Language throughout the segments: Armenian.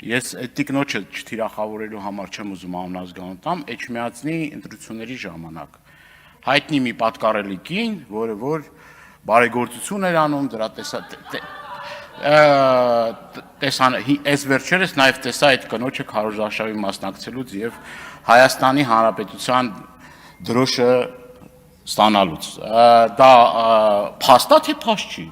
Ես այդ տիկնոջը չթիրախավորելու համար չեմ ուզում անազգանուն տամ, Էջմիածնի ընտրությունների ժամանակ հայտնի մի պատկառելի կին, որը որ բարեգործություն էր անում, դրա այս վերջերս նաև տեսա այդ կնոջը քարոզարշավի մասնակցելուց եւ Հայաստանի Հանրապետության դրոշը ստանալուց։ Դա փաստա թե փաստ չի։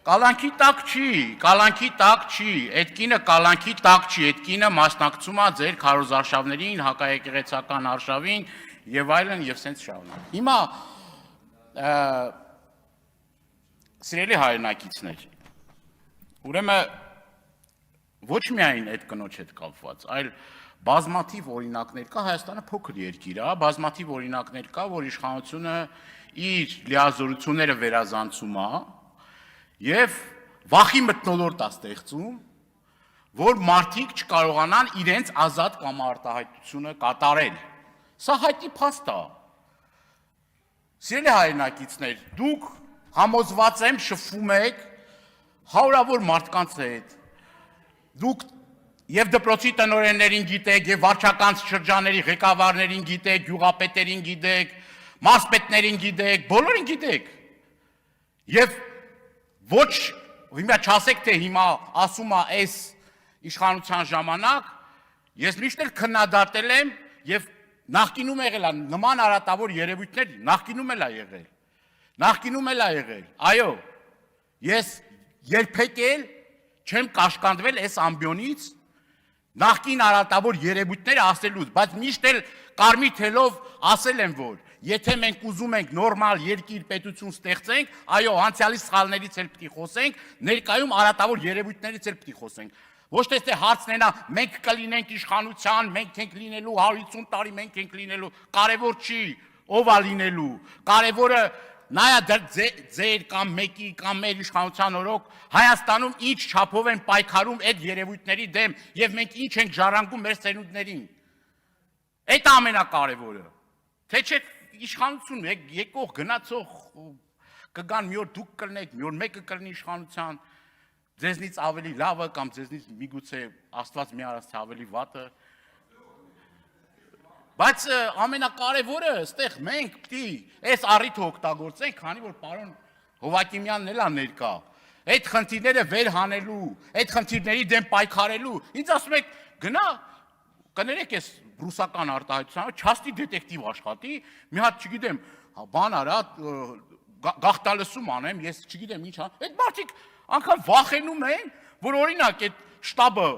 Կալանքի տակ չի, այդ կինը կալանքի տակ չի, այդ կինը մասնակցում է ձեր քարոզարշավներին, հակաեկեղեցական արշավին եւ այլն եւ սենց շարունակ։ Հիմա սիրելի հայրենակիցներ, ուրեմն ոչ միայն այդ կնոջ հետ կապված, այլ բազմաթիվ օրինակներ կա, Հայաստանը փոքր երկիր է, բազմաթիվ օրինակներ կա, որ իշխանությունը իր լիազորությունները վերազանցում է եւ վախի մթնոլորտ է ստեղծում, որ մարդիկ չկարողանան իրենց ազատ կամ արտահայտությունը կատարել։ Սա հայտնի փաստ է։ Սիրելի հայրենակիցներ, դուք համոզված եմ շփվում եք հարյուրավոր մարդկանց հետ։ Դուք եւ դպրոցի տնօրեններին գիտեք, եւ վարչական շրջանների ղեկավարներին գիտեք, գյուղապետերին գիտեք, մարզպետներին գիտեք, բոլորին գիտեք։ Եվ ոչ հիմա չասեք թե հիմա ասում է այս իշխանության ժամանակ, ես միշտ էլ քննադատել եմ եւ նախկինում եղել է նման արատավոր երևույթներ, նախկինում էլ է եղել։ Այո, ես երբեք էլ չեմ կաշկանդվել այս ամբիոնից նախկին արատավոր երևույթները ասելուց, բայց միշտ էլ կարմիր թելով ասել եմ, որ եթե մենք ուզում ենք նորմալ երկիր պետություն ստեղծենք, այո, անցյալի սխալներից էլ պետք է խոսենք, ներկայում արատավոր երևույթներից էլ պետք է խոսենք։ Ոչ թե հարցն է նա, մենք կլինենք իշխանության, մենք ենք լինելու 150 տարի, մենք ենք լինելու, կարևոր չի, ով է լինելու, կարևորը նայա ձեր կամ մեկի կամ մեր իշխանության օրոք Հայաստանում ինչ չափով են պայքարում այդ երևույթների դեմ եւ մենք ինչ ենք ժառանգում մեր սերունդներին։ Այդ ամենակարևորը։ Թե չէ իշխանություն եկող գնացող կգան մի օր դուք կլնեք, մի օր մեկը կլինի իշխանության, ձեզնից ավելի լավը կամ ձեզնից միգուցե Աստված մի արած ավելի վատը։ Բայց ամենակարևորը, այստեղ մենք պետք է այս առիթը օգտագործենք, քանի որ պարոն Հովակիմյանն էլ է ներկա, այդ խնդիրները վեր հանելու, այդ խնդիրների դեմ պայքարելու, ինձ ասում եք գնա, կներեք այս ռուսական արտահայտությունը, չաստի դետեկտիվ աշխատի, մի հատ չգիտեմ, բան արա, գաղթալսում անեմ, ես չգիտեմ ինչ ան, այդ մարդիկ անգամ վախենում են, որ օրինակ այդ շտաբը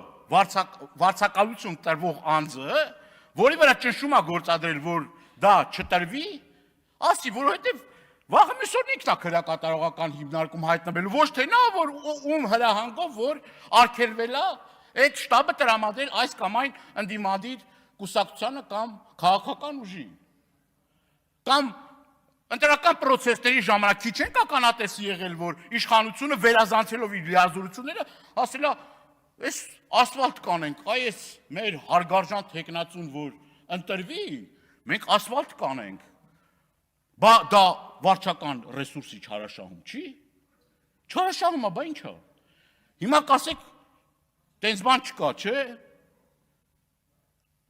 վարձակալություն տրվող անձը, որի վրա ճնշում է գործադրել, որ դա չտրվի, ասի, որովհետև վաղը միսօր ինքն է քրեակատարողական հիմնարկում հայտնվելու, ոչ թե նա, որ ում հրահանգով, որ արգելվել է այդ շտաբը տրամադրել այս կամ այն ընդդիմադիր կուսակցությանը կամ քաղաքական ուժին։ Կամ ընտրական պրոցեսների ժամանակ քիչ են ականատեսի եղել, որ իշխանությունը վերազանցելով իր լիազորությունները ասել է, այս ասֆալտ կանենք, այս մեր հարգարժան թեկնածուն, որ ընտրվի, մենք ասֆալտ կանենք, դա վարչական ռեսուրսի չարաշահում չի, չարաշահում է, բա ինչ է, հիմա կասեք, տենց բան չկա, չէ,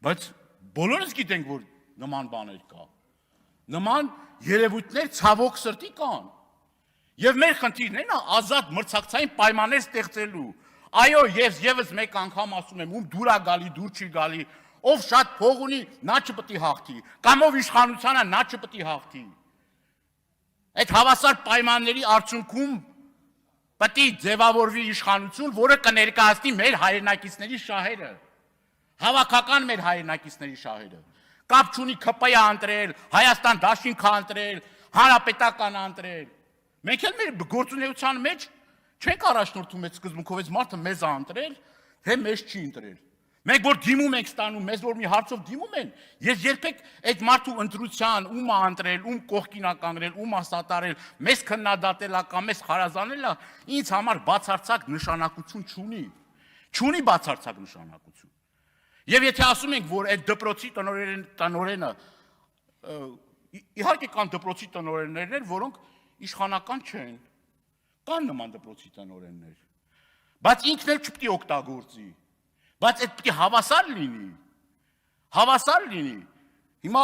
բայց բոլորս գիտենք, որ նման բաներ կա, նման երևույթներ ցավոք սրտի կան, եւ մեր խնդիրն է նա ազատ մրցակցային պայմաններ ստեղծելու, այո, ես եւս մեկ անգամ ասում եմ, ում դուր է գալի, դուր չի գալի, ով շատ փող ունի, նա չպետք է հաղթի, կամ ով իշխանությանը, նա չպետք է հաղթի։ Այդ հավասար պայմանների արդյունքում պետք է ձևավորվի իշխանություն, որը կներկայացնի մեր հայրենակիցների շահերը, հավաքական մեր հայրենակիցների շահերը։ Կապ չունի ԿՊ-ը ընտրել, Հայաստան դաշինքը ընտրել, հանրապետական ընտրել։ Մենք էլ մեր գործունեության մեջ չենք առաջնորդում այդ սկզբունքով, այս մարդը մեզ է ընտրել, թե մեզ չի ընտրել։ Մենք որ դիմում ենք ստանում, մեզ որ մի հարցով դիմում են, ես երբեք այդ մարդու ընտրության, ում է ընտրել, ում կողքին է կանգնել, ում է սատարել, մեզ քննադատել է կամ մեզ խարազանել է, ինձ համար բացարձակ նշանակություն չունի։ Չունի բացարձակ նշանակություն։ Եվ եթե ասում ենք, որ այդ դպրոցի տնօրենը, իհարկե կան դպրոցի տնօրեններ, որոնք իշխանական չեն, կան նման դպրոցի տնօրեններ, բայց ինքն էլ չպետք է օգտագործի, Բայց այդ պիտի հավասար լինի։ Հավասար լինի։ Հիմա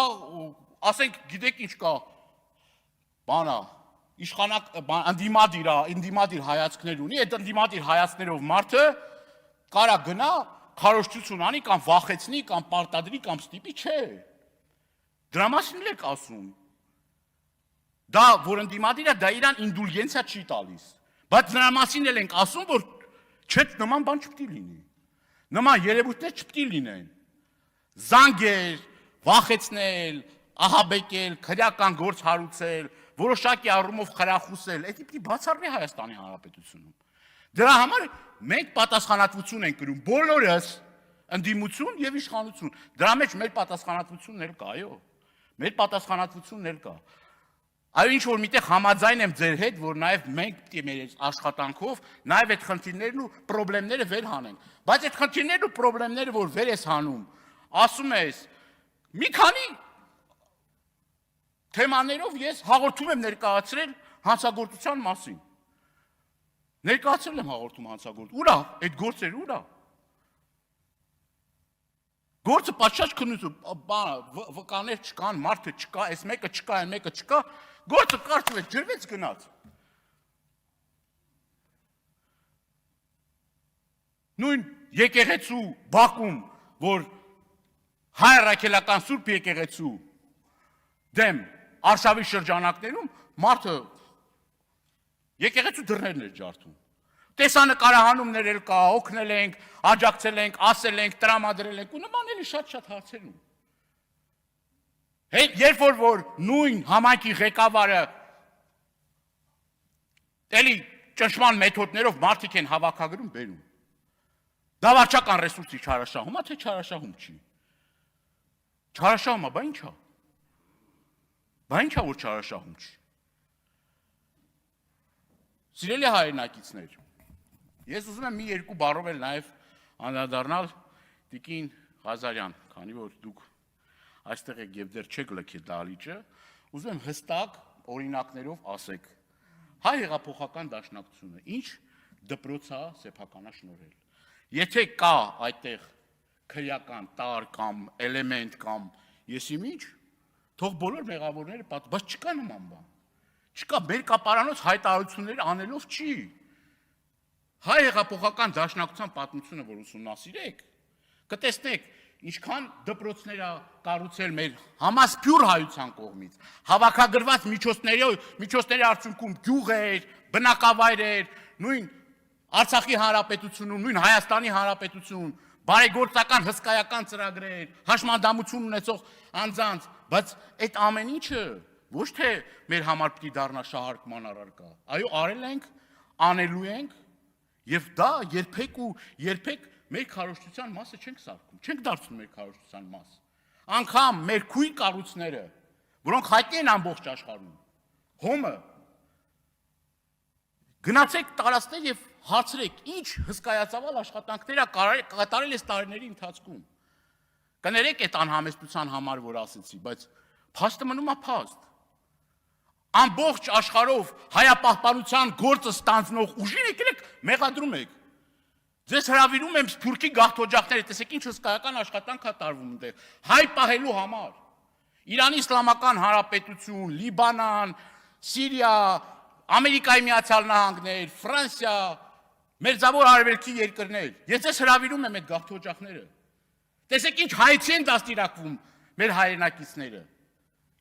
ասենք գիտեք ինչ կա բանա իշխանակ ընդդիմադիր հայացքներ ունի, այդ ընդդիմադիր հայացքներով մարդը կարա գնա քարոզչություն անի կամ վախեցնի կամ պարտադրի կամ ստիպի, չէ։ Դրա մասին եք ասում։ Դա որ ընդդիմադիր է, դա իրան ինդուլգենցիա չի տալիս։ Բայց դրա մասին էլ ենք ասում, որ չէ, նման բան չպիտի լինի։ Նման երևույթներ չպիտի լինեն։ Զանգեր, վախեցնել, ահաբեկել, քրեական գործ հարուցել, որոշակի առումով խրախուսել, դա պիտի բացառվի Հայաստանի Հանրապետությունում։ Դրա համար մենք պատասխանատվություն ենք կրում, բոլորս ընդդիմություն եւ իշխանություն։ Դրա մեջ մեր պատասխանատվությունն էլ կա, այո։ Մեր պատասխանատվությունն էլ կա։ Այո, ինչ որ միտեղ համաձայն եմ ձեր հետ, որ նաեւ մենք պիտի մեր աշխատանքով նաեւ այդ խնդիրներն ու խնդիրները վեր հանենք։ Բայց այդ խնդիրներն ու խնդիրները, որ վեր ես հանում, ասում ես, մի քանի թեմաներով ես հաղորդում եմ ներկայացրել հանցագործության մասին։ Ներկայացրել եմ հաղորդում հանցագործ։ Ուրա, այդ գործերը ուրա։ Գործը պատշաճ քննություն, վկաներ չկան, մարդը չկա, այս մեկը չկա, այն մեկը չկա, գործը կարճվեց, ջրվեց գնաց։ Նույն եկեղեցու Բաքում, որ հայ առաքելական Սուրբ եկեղեցու դեմ արշավի շրջանակներում մարդը եկեղեցու դռներն էր ջարդում։ Տեսանկարահանումներ էլ կա, օգնել ենք, աջակցել ենք, ասել ենք, տրամադրել ենք ու նման էլի շատ հարցերում։ Երբ որ նույն համայնքի ղեկավարը էլի ճնշման մեթոդներով մարդիկ են հավաքագրում բերում։ Դա վարչական ռեսուրսի չարաշահում է, թե չարաշահում չի։ Չարաշահում է, բա ի՞նչ է։ Բա ի՞նչ է, որ չարաշահում չի։ Սիրելի հայրենակիցներ, ես ուզում եմ մի երկու բառով էլ նաև անդրադառնալ Տիկին Ղազարյան, քանի որ դուք այստեղ եք եւ դեռ չեք լքել դահլիճը, ուզում եմ հստակ օրինակներով ասեք։ Հայ հեղափոխական դաշնակցությունը ինչ դպրոց է սեփականա շնորհել։ Եթե կա այդտեղ քրեական տար կամ էլեմենտ կամ եսիմինչ, թող բոլոր մեղավորները բայց չկա նման բան։ Չկա մեր կապարանոց հայտարարություններ անելով չի։ Հայ հեղափոխական դաշնակցության պատմությունը, որ ուսումնասիրեք, կտեսնեք, ինչքան դպրոցներ է կառուցել մեր համասփյուր հայության կողմից, հավաքագրված միջոցների արդյունքում գյուղեր, բնակավայրեր, նույն Արցախի Հանրապետությունում, նույն Հայաստանի Հանրապետությունում, բարեգործական հսկայական ծրագրեր, հաշմանդամություն ունեցող անձանց, բայց այդ ամեն ինչը ոչ թե մեր համար պիտի դառնա շահարկման առարկա, այո, արել ենք, անելու ենք, եւ դա երբեք մեր քարոզչության մասը չենք սարքում, չենք դարձնում մեր քարոզչության մաս։ Անկամ մեր քույր կառույցները, որոնք հայտնի են ամբողջ աշխարհում, հոմը, գնացեք տարածքներ եւ հարցրեք, ինչ հսկայածավալ աշխատանքներ է կատարել այս տարիների ընթացքում։ Կներեք այդ անհամեստության համար, որ ասեցի, բայց փաստը մնում է փաստ։ Ամբողջ աշխարհով հայապահպանության գործը ստանձնող ուժին եկեք մեղադրում եք։ Ձեզ հրավիրում եմ Սփյուռքի գաղթօջախները, տեսեք ինչ հսկայական աշխատանք է տարվում այնտեղ։ Հայ պահելու համար։ Իրանի Իսլամական Հանրապետություն, Լիբանան, Սիրիա, Ամերիկայի Միացյալ Նահանգներ, Ֆրանսիա, Մերձավոր Արևելքի երկրներ։ Ես ձեզ հրավիրում եմ այդ գաղթօջախները։ Տեսեք ինչ հայցի են դաստիարակվում մեր հայրենակիցները։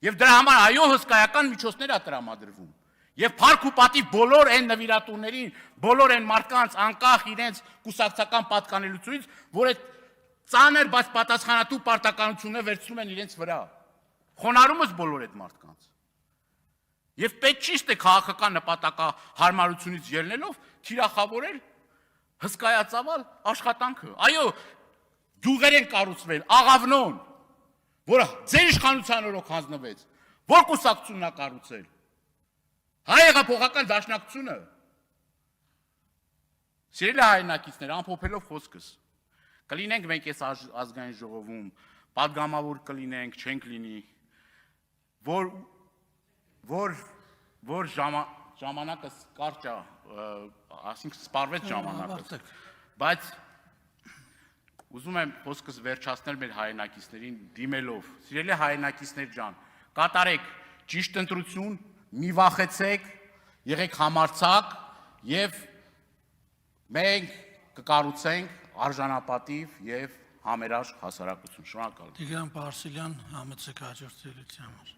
Եվ դրա համար այո հսկայական միջոցներ է տրամադրվում։ Եվ փառք ու պատիվ բոլոր այն նվիրատուներին, բոլոր այն մարդկանց անկախ իրենց կուսակցական պատկանելությունից, որ այդ ծանր բայց պատասխանատու պարտականությունները վերցնում են իրենց վրա։ Խոնարհումս բոլոր այդ մարդկանց։ Եվ պետք չի ստե քաղաքական նպատակահարմարությունից ելնելով թիրախավորել հսկայածավալ աշխատանքը։ Այո, գյուղեր են կառուցվել, Աղավնոն, որը ձեր իշխանության օրոք հանձնվեց, որ կուսակցությունն է կառուցել։ Հայ հեղափոխական դաշնակցությունը։ Սիրելի հայրենակիցներ, ամփոփելով խոսքս, կլինենք մենք այս ազգային ժողովում, պատգամավոր կլինենք, չենք լինի, որ ժամանակը կարճ է, ասենք սպառվեց ժամանակը, բայց ուզում եմ խոսքս վերջացնել մեր հայրենակիցներին դիմելով, սիրելի հայրենակիցներ ջան, կատարեք ճիշտ ընտրություն, մի վախեցեք, եղեք համարձակ եւ մենք կկառուցենք արժանապատիվ եւ համերաշխ հասարակություն։ Շնորհակալ եմ։ Տիգրան Պարսելյան, համեցեք հաջորդ զրույցի համար։